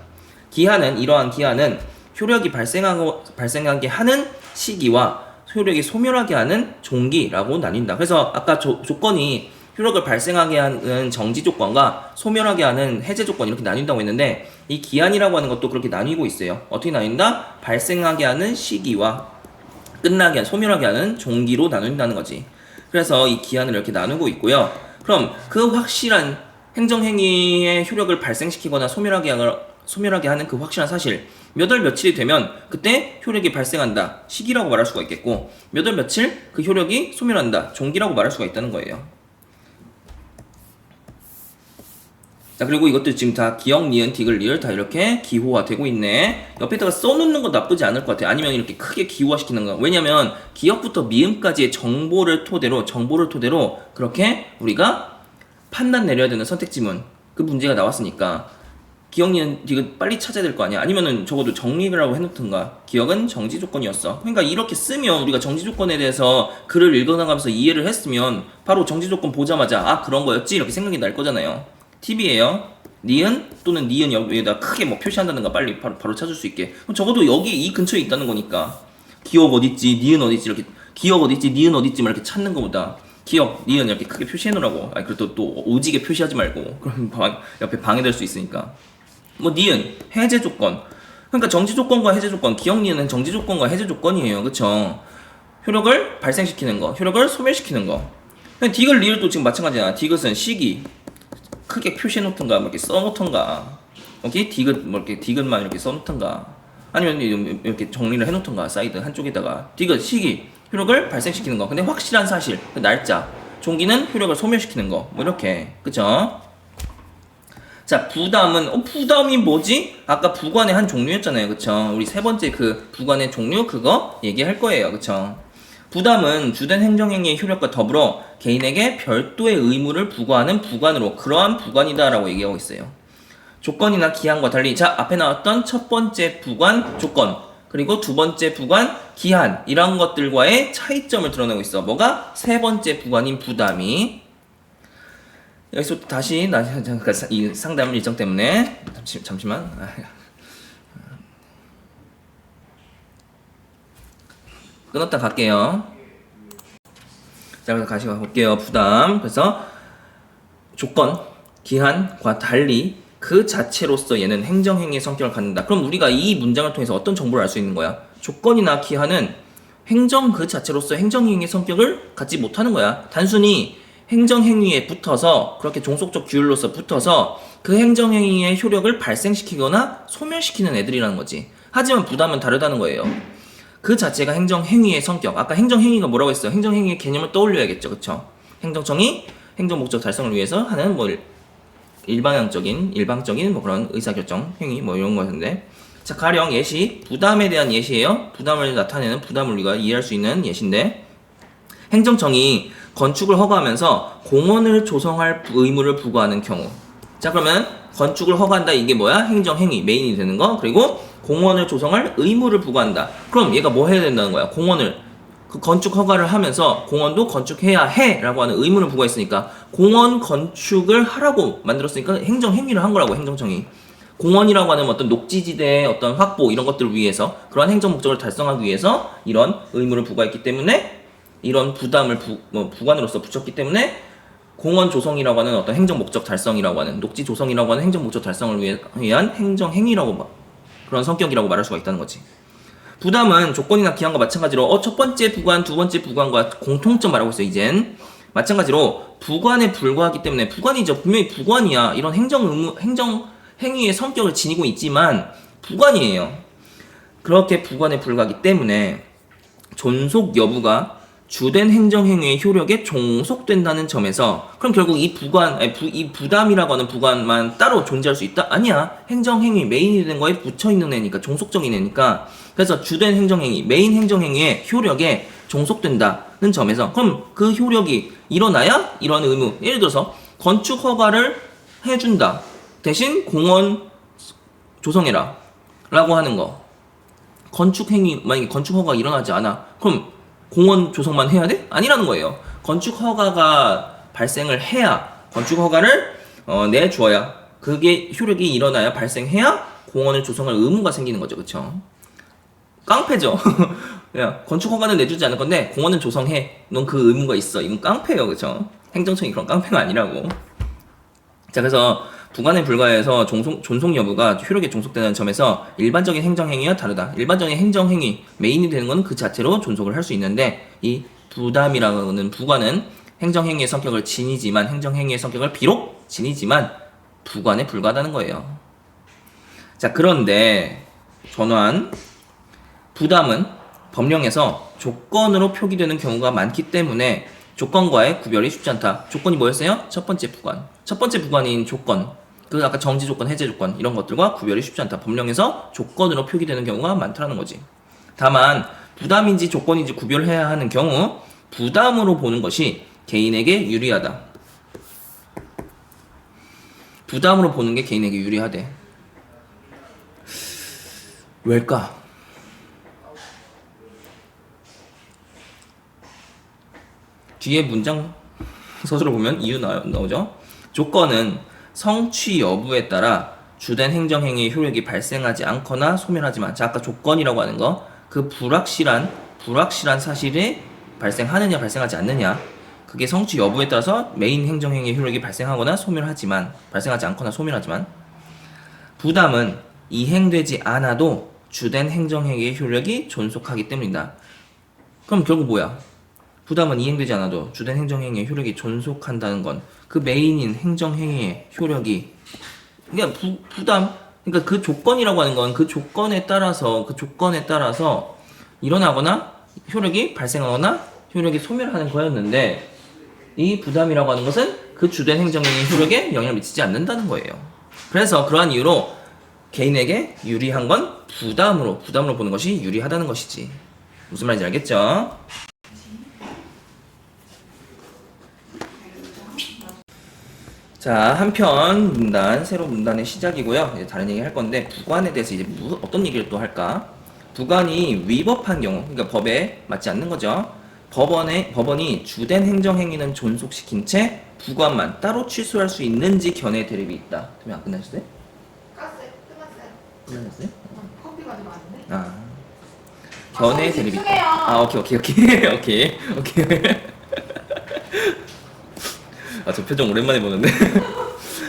이러한 기한은 효력이 발생하게 하는 시기와 효력이 소멸하게 하는 종기라고 나뉜다. 그래서 아까 조건이 효력을 발생하게 하는 정지 조건과 소멸하게 하는 해제 조건 이렇게 나뉜다고 했는데, 이 기한이라고 하는 것도 그렇게 나뉘고 있어요. 어떻게 나뉜다? 발생하게 하는 시기와 소멸하게 하는 종기로 나눈다는 거지. 그래서 이 기한을 이렇게 나누고 있고요. 그럼 그 확실한 행정행위의 효력을 발생시키거나 소멸하게 하는 그 확실한 사실, 몇 월 며칠이 되면 그때 효력이 발생한다, 시기라고 말할 수가 있겠고, 몇 월 며칠 그 효력이 소멸한다, 종기라고 말할 수가 있다는 거예요. 자, 그리고 이것들 지금 다 기역, 니은, 디귿, 리을 다 이렇게 기호화되고 있네. 옆에다가 써놓는 거 나쁘지 않을 것 같아. 아니면 이렇게 크게 기호화시키는 거. 왜냐면 기역부터 미음까지의 정보를 토대로 그렇게 우리가 판단 내려야 되는 선택지문, 그 문제가 나왔으니까 기역, 니은, 디귿 빨리 찾아야 될 거 아니야. 아니면은 적어도 정리를 하고 해놓든가. 기역은 정지 조건이었어. 그러니까 이렇게 쓰면 우리가 정지 조건에 대해서 글을 읽어나가면서 이해를 했으면 바로 정지 조건 보자마자 그런 거였지 이렇게 생각이 날 거잖아요. 팁이에요. 니은 또는 니은 여기에다 크게 뭐 표시한다든가 빨리 바로 찾을 수 있게. 그럼 적어도 여기 이 근처에 있다는 거니까 기억 어딨지, 니은 어딨지 이렇게, 기억 어딨지, 니은 어딨지 막 이렇게 찾는 것보다 기억, 니은 이렇게 크게 표시해 놓으라고. 그래도 또 오지게 표시하지 말고, 그럼 옆에 방해될 수 있으니까. 뭐 니은 해제 조건. 그러니까 정지 조건과 해제 조건, 기억리는 정지 조건과 해제 조건이에요. 그쵸? 효력을 발생시키는 거, 효력을 소멸시키는 거. 디귿 리을도 지금 마찬가지야. 디귿은 시기 크게 표시해 놓던가, 뭐 이렇게 써 놓던가. 오케이? 디귿, 뭐 이렇게 디귿만 이렇게 써 놓던가. 아니면 이렇게 정리를 해 놓던가, 사이드 한쪽에다가. 디귿, 시기, 효력을 발생시키는 거. 근데 확실한 사실, 그 날짜. 종기는 효력을 소멸시키는 거. 뭐 이렇게. 그쵸? 자, 부담은, 부담이 뭐지? 아까 부관의 한 종류였잖아요. 그쵸? 우리 세 번째 그 부관의 종류, 그거 얘기할 거예요. 그쵸? 부담은 주된 행정행위의 효력과 더불어 개인에게 별도의 의무를 부과하는 부관으로 그러한 부관이다라고 얘기하고 있어요. 조건이나 기한과 달리, 자, 앞에 나왔던 첫 번째 부관, 조건, 그리고 두 번째 부관, 기한, 이런 것들과의 차이점을 드러내고 있어. 뭐가? 세 번째 부관인 부담이. 여기서 다시, 이 상담 일정 때문에, 잠시만. 끊었다 갈게요. 자, 그래서 다시 가볼게요. 부담. 그래서 조건, 기한과 달리 그 자체로서 얘는 행정행위의 성격을 갖는다. 그럼 우리가 이 문장을 통해서 어떤 정보를 알 수 있는 거야? 조건이나 기한은 행정 그 자체로서 행정행위의 성격을 갖지 못하는 거야. 단순히 행정행위에 붙어서, 그렇게 종속적 규율로서 붙어서 그 행정행위의 효력을 발생시키거나 소멸시키는 애들이라는 거지. 하지만 부담은 다르다는 거예요. 그 자체가 행정행위의 성격. 아까 행정행위가 뭐라고 했어요? 행정행위의 개념을 떠올려야겠죠. 그쵸? 행정청이 행정목적 달성을 위해서 하는 뭐 일방적인 뭐 그런 의사결정, 행위 뭐 이런 거였는데, 자, 가령 예시, 부담에 대한 예시예요. 부담을 나타내는, 부담을 우리가 이해할 수 있는 예시인데, 행정청이 건축을 허가하면서 공원을 조성할 의무를 부과하는 경우. 자, 그러면 건축을 허가한다, 이게 뭐야? 행정행위, 메인이 되는 거. 그리고 공원을 조성할 의무를 부과한다. 그럼 얘가 뭐 해야 된다는 거야? 공원을, 그 건축 허가를 하면서 공원도 건축해야 해 라고 하는 의무를 부과했으니까 공원 건축을 하라고 만들었으니까 행정행위를 한 거라고. 행정청이 공원이라고 하는 어떤 녹지지대의 어떤 확보, 이런 것들을 위해서, 그러한 행정 목적을 달성하기 위해서 이런 의무를 부과했기 때문에, 이런 부담을 부관으로서 붙였기 때문에 공원 조성이라고 하는 어떤 행정 목적 달성이라고 하는, 녹지 조성이라고 하는 행정 목적 달성을 위한 행정행위라고, 그런 성격이라고 말할 수가 있다는 거지. 부담은 조건이나 기한과 마찬가지로 첫 번째 부관, 두 번째 부관과 공통점 말하고 있어요. 이젠 마찬가지로 부관에 불과하기 때문에, 부관이죠. 분명히 부관이야. 이런 행정행위의 성격을 지니고 있지만 부관이에요. 그렇게 부관에 불과하기 때문에 존속 여부가 주된 행정행위의 효력에 종속된다는 점에서, 그럼 결국 이 부담이라고 하는 부관만 따로 존재할 수 있다? 아니야. 행정행위, 메인이 된 거에 붙여있는 애니까, 종속적인 애니까. 그래서 주된 행정행위, 메인 행정행위의 효력에 종속된다는 점에서, 그럼 그 효력이 일어나야 이런 의무, 예를 들어서 건축 허가를 해준다, 대신 공원 조성해라 라고 하는 거. 건축행위, 만약에 건축 허가가 일어나지 않아, 그럼 공원 조성만 해야 돼? 아니라는 거예요. 건축 허가가 발생을 해야, 건축 허가를 내주어야, 그게 효력이 일어나야, 발생해야 공원을 조성할 의무가 생기는 거죠. 그쵸? 깡패죠. 야, 건축 허가는 내주지 않을 건데 공원은 조성해, 넌 그 의무가 있어. 이건 깡패예요. 그쵸? 행정청이 그런 깡패가 아니라고. 자, 그래서 부관에 불과해서 존속 여부가 효력에 종속되는 점에서 일반적인 행정행위와 다르다. 일반적인 행정행위, 메인이 되는 것은 그 자체로 존속을 할 수 있는데, 이 부담이라는 부관은 행정행위의 성격을 지니지만, 행정행위의 성격을 비록 지니지만 부관에 불과하다는 거예요. 자, 그런데 전환, 부담은 법령에서 조건으로 표기되는 경우가 많기 때문에 조건과의 구별이 쉽지 않다. 조건이 뭐였어요? 첫 번째 부관. 첫 번째 부관인 조건, 그 아까 정지 조건, 해제 조건, 이런 것들과 구별이 쉽지 않다. 법령에서 조건으로 표기되는 경우가 많다는 거지. 다만 부담인지 조건인지 구별해야 하는 경우, 부담으로 보는 것이 개인에게 유리하다. 부담으로 보는 게 개인에게 유리하대. 왜일까? 뒤에 문장 서술을 보면 이유 나오죠. 조건은 성취 여부에 따라 주된 행정행위의 효력이 발생하지 않거나 소멸하지만, 자, 아까 조건이라고 하는 거, 그 불확실한 사실이 발생하느냐 발생하지 않느냐, 그게 성취 여부에 따라서 메인 행정행위의 효력이 발생하거나 소멸하지만, 발생하지 않거나 소멸하지만, 부담은 이행되지 않아도 주된 행정행위의 효력이 존속하기 때문이다. 그럼 결국 뭐야? 부담은 이행되지 않아도 주된 행정행위의 효력이 존속한다는 건 그 메인인 행정행위의 효력이 그러니까 부담 그러니까 그 조건이라고 하는 건 그 조건에 따라서 일어나거나 효력이 발생하거나 효력이 소멸하는 거였는데 이 부담이라고 하는 것은 그 주된 행정행위 효력에 영향을 미치지 않는다는 거예요. 그래서 그러한 이유로 개인에게 유리한 건 부담으로 보는 것이 유리하다는 것이지. 무슨 말인지 알겠죠? 자, 한편 문단, 새로 문단의 시작이고요. 이제 다른 얘기 할 건데, 부관에 대해서 이제 어떤 얘기를 또 할까? 부관이 위법한 경우, 그러니까 법에 맞지 않는 거죠. 법원이 주된 행정행위는 존속시킨 채 부관만 따로 취소할 수 있는지 견해 대립이 있다. 그러면 안 끝나셨어요? 끝났어요. 끝나셨어요? 커피 가지고 왔는데. 아, 견해 소리 대립이 집중해요. 있다. 아, 오케이. 아, 저 표정 오랜만에 보는데.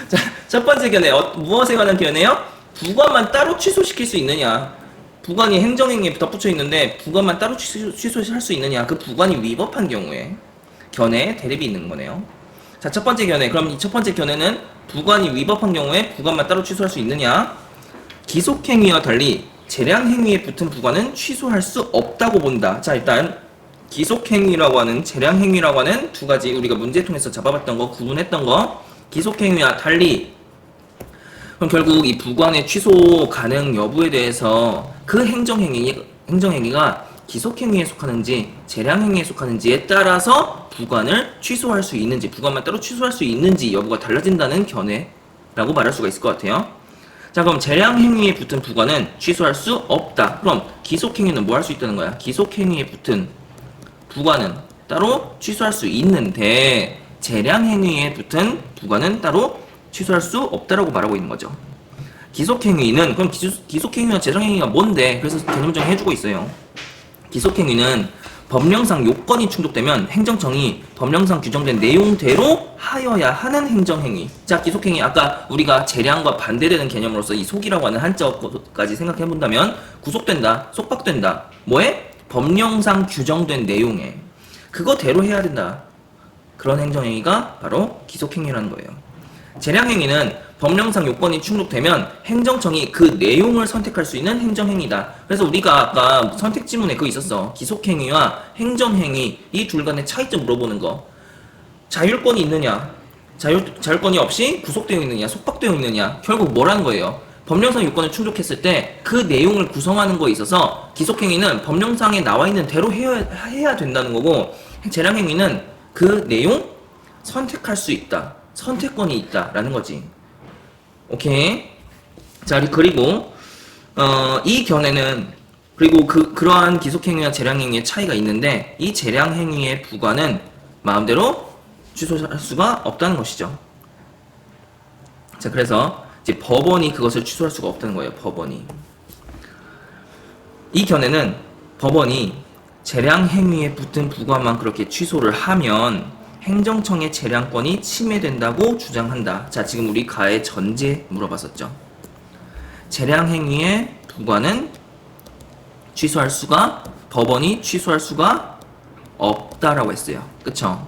자, 첫 번째 견해. 무엇에 관한 견해요? 부관만 따로 취소시킬 수 있느냐. 부관이 행정행위에 덧붙여 있는데 부관만 따로 취소할 수 있느냐. 그 부관이 위법한 경우에 견해 대립이 있는 거네요. 자, 첫 번째 견해. 그럼 이 첫 번째 견해는 부관이 위법한 경우에 부관만 따로 취소할 수 있느냐. 기속행위와 달리 재량행위에 붙은 부관은 취소할 수 없다고 본다. 자, 일단 기속행위라고 하는 재량행위라고 하는 두 가지 우리가 문제 통해서 잡아봤던 거 구분했던 거 기속행위와 달리 그럼 결국 이 부관의 취소 가능 여부에 대해서 그 행정행위가 기속행위에 속하는지 재량행위에 속하는지에 따라서 부관을 취소할 수 있는지 부관만 따로 취소할 수 있는지 여부가 달라진다는 견해라고 말할 수가 있을 것 같아요. 자, 그럼 재량행위에 붙은 부관은 취소할 수 없다. 그럼 기속행위는 뭐 할 수 있다는 거야? 기속행위에 붙은 부관은 따로 취소할 수 있는데 재량행위에 붙은 부관은 따로 취소할 수 없다라고 말하고 있는 거죠. 기속행위는 그럼 기속행위와 재량행위가 뭔데? 그래서 개념 정해주고 있어요. 기속행위는 법령상 요건이 충족되면 행정청이 법령상 규정된 내용대로 하여야 하는 행정행위. 자, 기속행위 아까 우리가 재량과 반대되는 개념으로서 이 속이라고 하는 한자어까지 생각해본다면 구속된다, 속박된다. 뭐에? 법령상 규정된 내용에 그거대로 해야 된다. 그런 행정행위가 바로 기속행위라는 거예요. 재량행위는 법령상 요건이 충족되면 행정청이 그 내용을 선택할 수 있는 행정행위다. 그래서 우리가 아까 선택지문에 그거 있었어. 기속행위와 행정행위 이 둘 간의 차이점 물어보는 거. 자율권이 있느냐? 자율권이 없이 구속되어 있느냐? 속박되어 있느냐? 결국 뭐라는 거예요? 법령상 요건을 충족했을 때 그 내용을 구성하는 거에 있어서 기속행위는 법령상에 나와 있는 대로 해야 된다는 거고 재량행위는 그 내용 선택할 수 있다. 선택권이 있다라는 거지. 오케이. 자, 그리고 이 견해는 그리고 그러한 기속행위와 재량행위의 차이가 있는데 이 재량행위의 부과는 마음대로 취소할 수가 없다는 것이죠. 자, 그래서 이제 법원이 그것을 취소할 수가 없다는 거예요. 법원이. 이 견해는 법원이 재량행위에 붙은 부과만 그렇게 취소를 하면 행정청의 재량권이 침해된다고 주장한다. 자, 지금 우리 가의 전제 물어봤었죠. 재량행위의 부과는 법원이 취소할 수가 없다라고 했어요. 그쵸?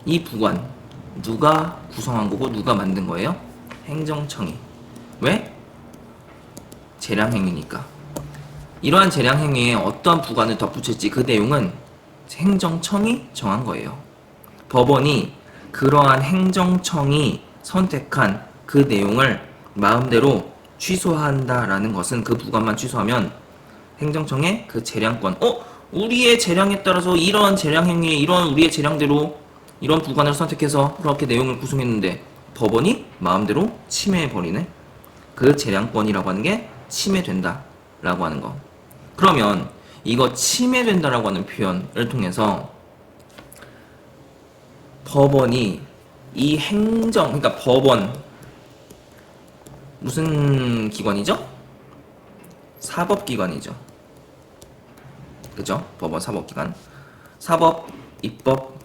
이 부관 누가 구성한 거고 누가 만든 거예요? 행정청이. 왜? 재량행위니까. 이러한 재량행위에 어떠한 부관을 덧붙일지 그 내용은 행정청이 정한 거예요. 법원이 그러한 행정청이 선택한 그 내용을 마음대로 취소한다라는 것은 그 부관만 취소하면 행정청의 그 재량권, 우리의 재량에 따라서 이러한 재량행위에 이러한 우리의 재량대로 이런 부관을 선택해서 그렇게 내용을 구성했는데 법원이 마음대로 침해해버리네. 그 재량권이라고 하는 게 침해된다라고 하는 거. 그러면 이거 침해된다라고 하는 표현을 통해서 법원이 이 그러니까 법원 무슨 기관이죠? 사법기관이죠. 그죠? 법원 사법기관. 사법, 입법,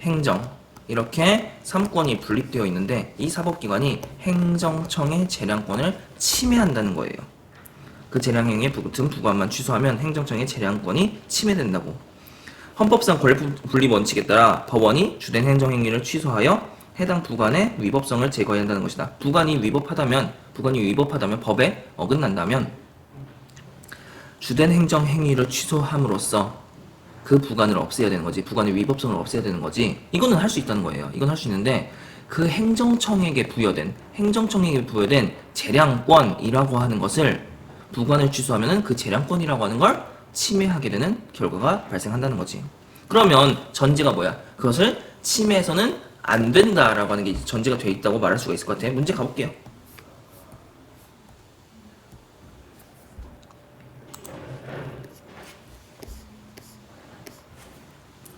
행정 이렇게 3권이 분립되어 있는데 이 사법기관이 행정청의 재량권을 침해한다는 거예요. 그 재량행위에 붙은 부관만 취소하면 행정청의 재량권이 침해된다고. 헌법상 권력 분립 원칙에 따라 법원이 주된 행정행위를 취소하여 해당 부관의 위법성을 제거해야 한다는 것이다. 부관이 위법하다면 법에 어긋난다면 주된 행정행위를 취소함으로써 그 부관을 없애야 되는 거지. 부관의 위법성을 없애야 되는 거지. 이거는 할 수 있다는 거예요. 이건 할 수 있는데 그 행정청에게 부여된 재량권이라고 하는 것을 부관을 취소하면은 그 재량권이라고 하는 걸 침해하게 되는 결과가 발생한다는 거지. 그러면 전제가 뭐야? 그것을 침해해서는 안 된다라고 하는 게 전제가 돼 있다고 말할 수가 있을 것 같아. 문제 가볼게요.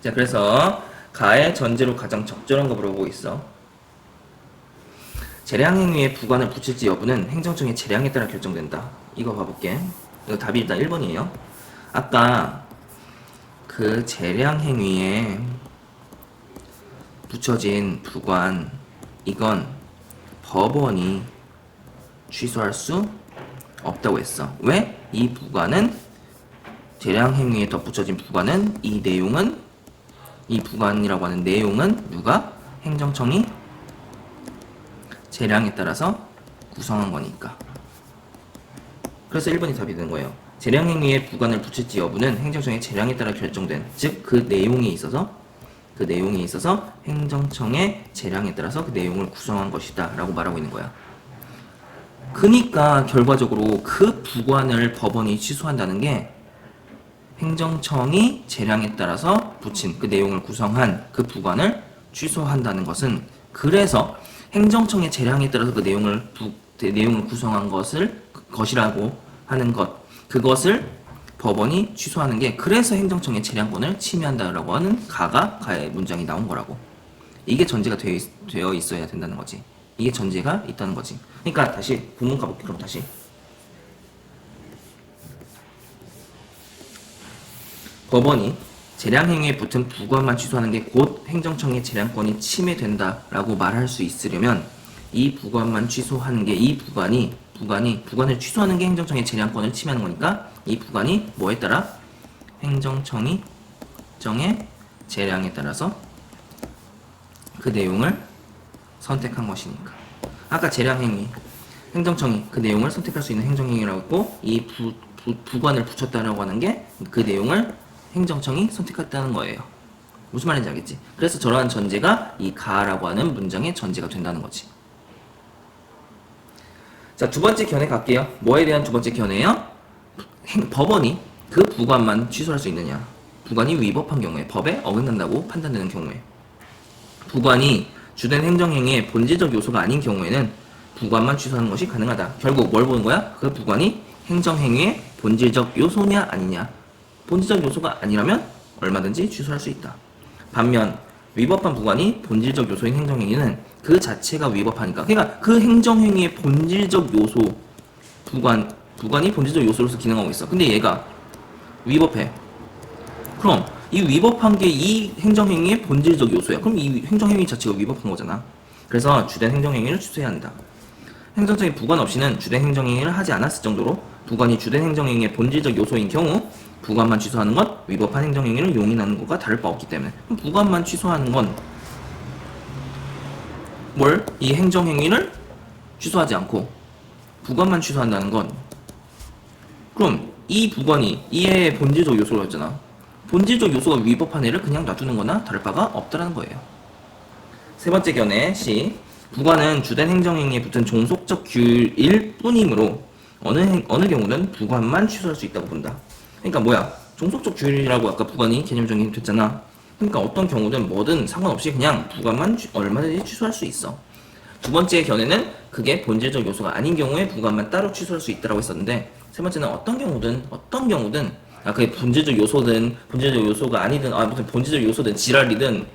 자, 그래서 가의 전제로 가장 적절한 거 물어보고 있어. 재량행위에 부관을 붙일지 여부는 행정청의 재량에 따라 결정된다. 이거 봐볼게. 이거 답이 일단 1번이에요. 아까 그 재량행위에 붙여진 부관, 이건 법원이 취소할 수 없다고 했어. 왜? 이 부관은 재량행위에 덧붙여진 부관은 이 부관이라고 하는 내용은 누가? 행정청이 재량에 따라서 구성한 거니까. 그래서 1번이 답이 되는 거예요. 재량행위에 부관을 붙일지 여부는 행정청의 재량에 따라 결정된, 즉 그 내용에 있어서 행정청의 재량에 따라서 그 내용을 구성한 것이다 라고 말하고 있는 거야. 그니까 결과적으로 그 부관을 법원이 취소한다는 게 행정청이 재량에 따라서 붙인 그 내용을 구성한 그 부관을 취소한다는 것은, 그래서 행정청의 재량에 따라서 그 내용을 구성한 것이라고 하는 것, 그것을 법원이 취소하는 게, 그래서 행정청의 재량권을 침해한다라고 하는 가의 문장이 나온 거라고. 이게 전제가 되어 있어야 된다는 거지. 이게 전제가 있다는 거지. 그러니까 다시 본문 가볼게. 그럼 다시 법원이 재량행위에 붙은 부관만 취소하는 게 곧 행정청의 재량권이 침해된다라고 말할 수 있으려면 이 부관만 취소하는 게, 부관을 취소하는 게 행정청의 재량권을 침해하는 거니까 이 부관이 뭐에 따라? 행정청의 재량에 따라서 그 내용을 선택한 것이니까. 아까 재량행위, 행정청이 그 내용을 선택할 수 있는 행정행위라고 했고, 이 부관을 붙였다라고 하는 게 그 내용을 행정청이 선택했다는 거예요. 무슨 말인지 알겠지? 그래서 저러한 전제가 이 가라고 하는 문장의 전제가 된다는 거지. 자, 두 번째 견해 갈게요. 뭐에 대한 두 번째 견해요? 법원이 그 부관만 취소할 수 있느냐? 부관이 위법한 경우에, 법에 어긋난다고 판단되는 경우에, 부관이 주된 행정행위의 본질적 요소가 아닌 경우에는 부관만 취소하는 것이 가능하다. 결국 뭘 보는 거야? 그 부관이 행정행위의 본질적 요소냐 아니냐. 본질적 요소가 아니라면 얼마든지 취소할 수 있다. 반면 위법한 부관이 본질적 요소인 행정행위는 그 자체가 위법하니까, 그러니까 그 행정행위의 본질적 요소, 부관이 본질적 요소로서 기능하고 있어. 근데 얘가 위법해. 그럼 이 위법한 게 이 행정행위의 본질적 요소야. 그럼 이 행정행위 자체가 위법한 거잖아. 그래서 주된 행정행위를 취소해야 한다. 행정청이 부관 없이는 주된 행정행위를 하지 않았을 정도로 부관이 주된 행정행위의 본질적 요소인 경우 부관만 취소하는 건 위법한 행정행위를 용인하는 것과 다를 바 없기 때문에, 그럼 부관만 취소하는 건 이 행정행위를 취소하지 않고 부관만 취소한다는 건, 그럼 이 부관이 이의 본질적 요소였잖아. 본질적 요소가 위법한 애를 그냥 놔두는 거나 다를 바가 없다라는 거예요. 세 번째 견해 C. 부관은 주된 행정행위에 붙은 종속적 규율일 뿐이므로 어느 경우는 부관만 취소할 수 있다고 본다. 그러니까 뭐야? 종속적 규율이라고 아까 부관이 개념 정의됐잖아. 그러니까 어떤 경우든 뭐든 상관없이 그냥 부관만 얼마든지 취소할 수 있어. 두 번째 견해는 그게 본질적 요소가 아닌 경우에 부관만 따로 취소할 수 있다고 했었는데, 세 번째는 어떤 경우든 그게 본질적 요소든 본질적 요소가 아니든 무슨 본질적 요소든 지랄이든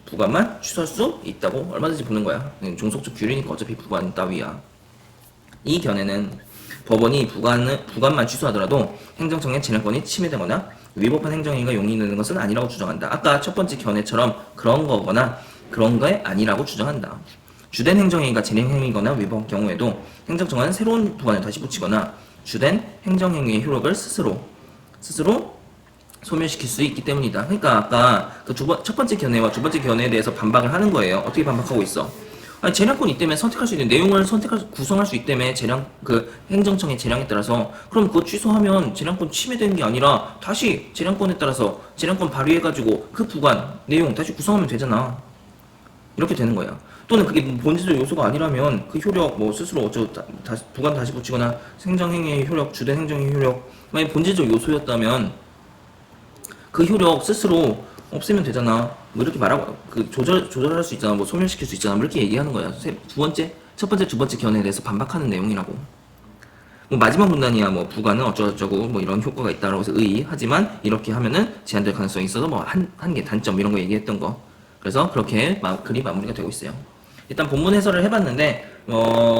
부관만 취소할 수 있다고 얼마든지 보는 거야. 종속적 규율이니까 어차피 부관 따위야. 이 견해는 법원이 부관만 취소하더라도 행정청의 재량권이 침해되거나 위법한 행정행위가 용인되는 것은 아니라고 주장한다. 아까 첫 번째 견해처럼 그런 거거나 그런 게 아니라고 주장한다. 주된 행정행위가 재행행위거나 위법 경우에도 행정청은 새로운 부관을 다시 붙이거나 주된 행정행위의 효력을 스스로 소멸시킬 수 있기 때문이다. 그러니까 아까 그 첫 번째 견해와 두 번째 견해에 대해서 반박을 하는 거예요. 어떻게 반박하고 있어? 아니, 재량권이 있다면 선택할 수 있는 내용을 구성할 수 있다며 행정청의 재량에 따라서 그럼 그거 취소하면 재량권 침해되는 게 아니라 다시 재량권에 따라서 재량권 발휘해가지고 그 부관 내용 다시 구성하면 되잖아. 이렇게 되는 거야. 또는 그게 본질적 요소가 아니라면 그 효력 뭐 스스로 부관 다시 붙이거나 행정행위의 효력, 주된 행정행위 효력 만약 본질적 요소였다면 그 효력 스스로 없애면 되잖아. 뭐 이렇게 말하고 그 조절할 수 있잖아. 뭐 소멸시킬 수 있잖아. 뭐 이렇게 얘기하는 거야. 첫 번째, 두 번째 견해에 대해서 반박하는 내용이라고. 뭐 마지막 문단이야 뭐 부가는 어쩌고저쩌고 뭐 이런 효과가 있다라고 해서 하지만 이렇게 하면은 제한될 가능성이 있어서 뭐 한계 단점 이런 거 얘기했던 거. 그래서 그렇게 글이 마무리가 되고 있어요. 일단 본문 해설을 해봤는데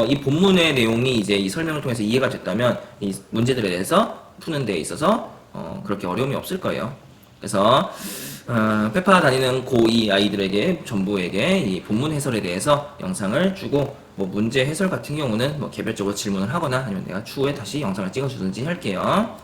이 본문의 내용이 이제 이 설명을 통해서 이해가 됐다면 이 문제들에 대해서 푸는 데 있어서 그렇게 어려움이 없을 거예요. 그래서 페파 다니는 고2 아이들에게 전부에게 이 본문 해설에 대해서 영상을 주고 뭐 문제 해설 같은 경우는 뭐 개별적으로 질문을 하거나 아니면 내가 추후에 다시 영상을 찍어주든지 할게요.